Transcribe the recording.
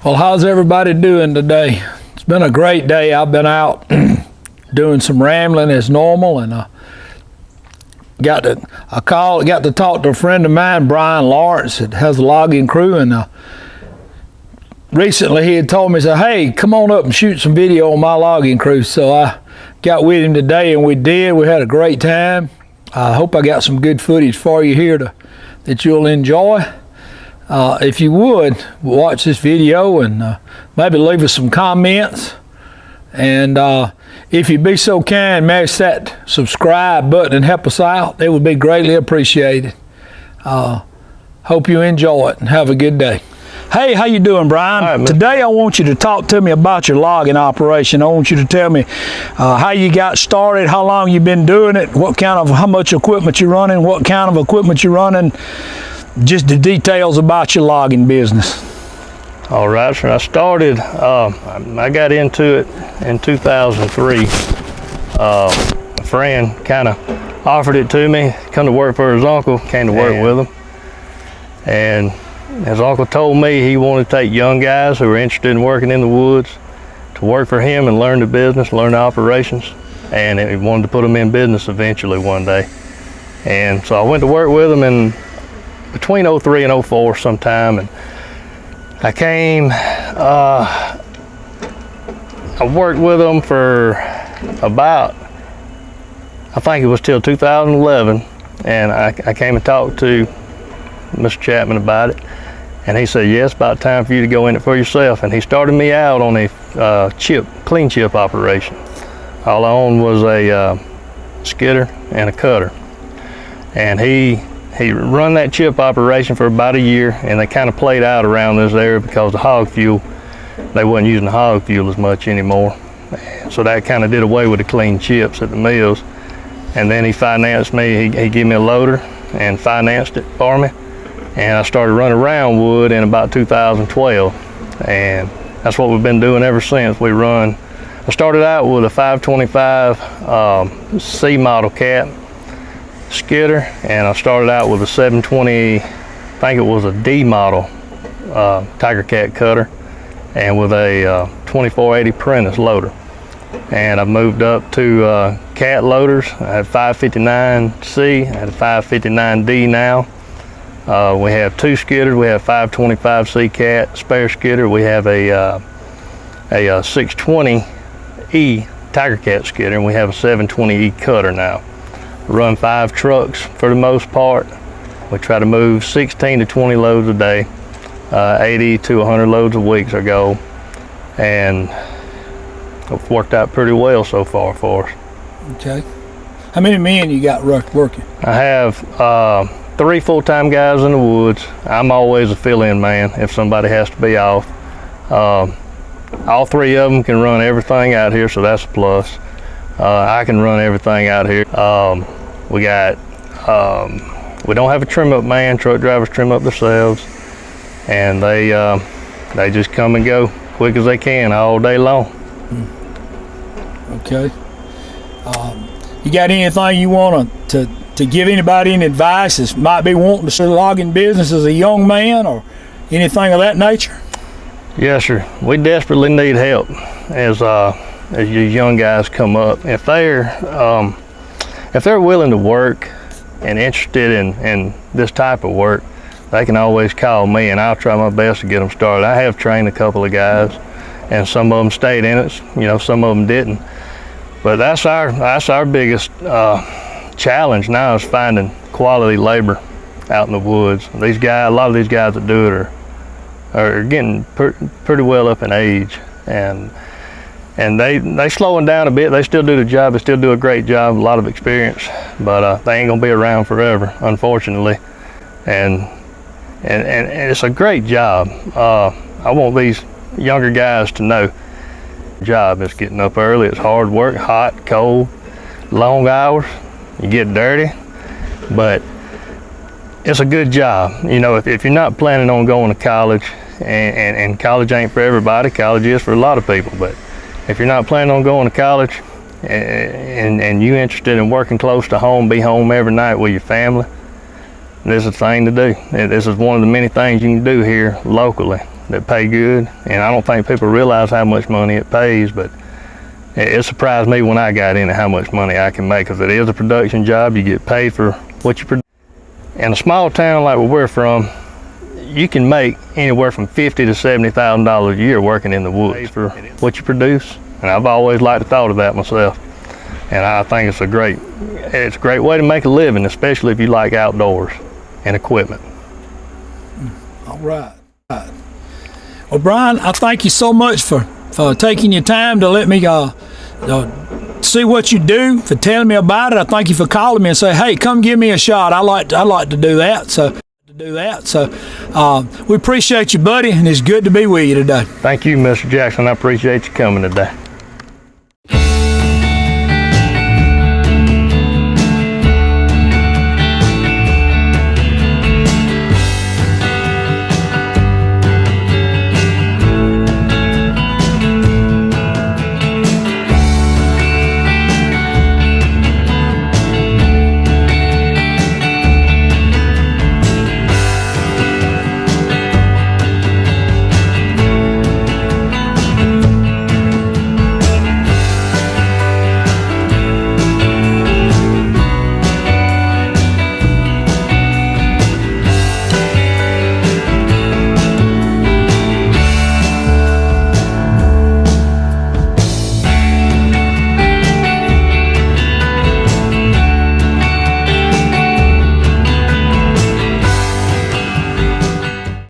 Well, how's everybody doing today? It's been a great day. I've been out doing some rambling as normal, and got to talk to a friend of mine, Brian Lawrence, that has a logging crew, and recently he had told me, said, "Hey, come on up and shoot some video on my logging crew." So I got with him today, and we did. We had a great time. I hope I got some good footage for you here that you'll enjoy. If you would, watch this video and maybe leave us some comments. And if you'd be so kind, mash that subscribe button and help us out. It would be greatly appreciated. Hope you enjoy it and have a good day. Hey, how you doing, Brian? Right, today I want you to talk to me about your logging operation. I want you to tell me how you got started, how long you've been doing it, how much equipment you're running, what kind of equipment you're running. Just the details about your logging business. All right, so I started, I got into it in 2003. A friend kind of offered it to me, come to work for his uncle, came to work with him. And his uncle told me he wanted to take young guys who were interested in working in the woods to work for him and learn the business, learn the operations. And he wanted to put them in business eventually one day. And so I went to work with him in between 03 and 04 sometime, and I came, I worked with them for about, I think it was till 2011, and I came and talked to Mr. Chapman about it, and he said, "Yes, about time for you to go in it for yourself." And he started me out on a clean chip operation. All I owned was a skidder and a cutter, and he run that chip operation for about a year, and they kind of played out around this area because the hog fuel, they wasn't using the hog fuel as much anymore. So that kind of did away with the clean chips at the mills. And then he financed me, he gave me a loader and financed it for me. And I started running round wood in about 2012. And that's what we've been doing ever since. I started out with a 525 C model cat skidder, and I started out with a 720, I think it was a D model Tiger Cat cutter, and with a 2480 Prentice loader. And I moved up to cat loaders. I had 559C, I had a 559D now. We have two skidders. We have 525C cat spare skidder. We have a 620E Tiger Cat skidder, and we have a 720E cutter now. Run 5 trucks for the most part. We try to move 16 to 20 loads a day, 80 to 100 loads a week is our goal, and it's worked out pretty well so far for us. Okay. How many men you got working? I have 3 full-time guys in the woods. I'm always a fill-in man if somebody has to be off. All 3 of them can run everything out here, so that's a plus. I can run everything out here. We don't have a trim up man. Truck drivers trim up themselves, and they just come and go quick as they can all day long. Okay. You got anything you want to give anybody any advice that might be wanting to start a logging business as a young man or anything of that nature? Yes, sir. We desperately need help as you young guys come up. If they're willing to work and interested in this type of work, they can always call me, and I'll try my best to get them started. I have trained a couple of guys, and some of them stayed in it. Some of them didn't. But that's our biggest challenge now, is finding quality labor out in the woods. A lot of these guys that do it are getting pretty well up in age, and they slowing down a bit. They still do the job. They still do a great job, a lot of experience, but they ain't gonna be around forever, unfortunately. And it's a great job. I want these younger guys to know the job is getting up early. It's hard work, hot, cold, long hours. You get dirty, but it's a good job. If you're not planning on going to college, and college ain't for everybody, college is for a lot of people, but if you're not planning on going to college and you're interested in working close to home, be home every night with your family, this is the thing to do. This is one of the many things you can do here locally that pay good, and I don't think people realize how much money it pays, but it surprised me when I got in it how much money I can make, because it is a production job. You get paid for what you produce. In a small town like where we're from, you can make anywhere from $50,000 to $70,000 a year working in the woods for what you produce, and I've always liked the thought of that myself. And I think it's a great way to make a living, especially if you like outdoors and equipment. All right. Well, Brian, I thank you so much for taking your time to let me see what you do, for telling me about it. I thank you for calling me and say, hey, come give me a shot. I like to do that. So we appreciate you, buddy, and it's good to be with you today. Thank you, Mr. Jackson. I appreciate you coming today.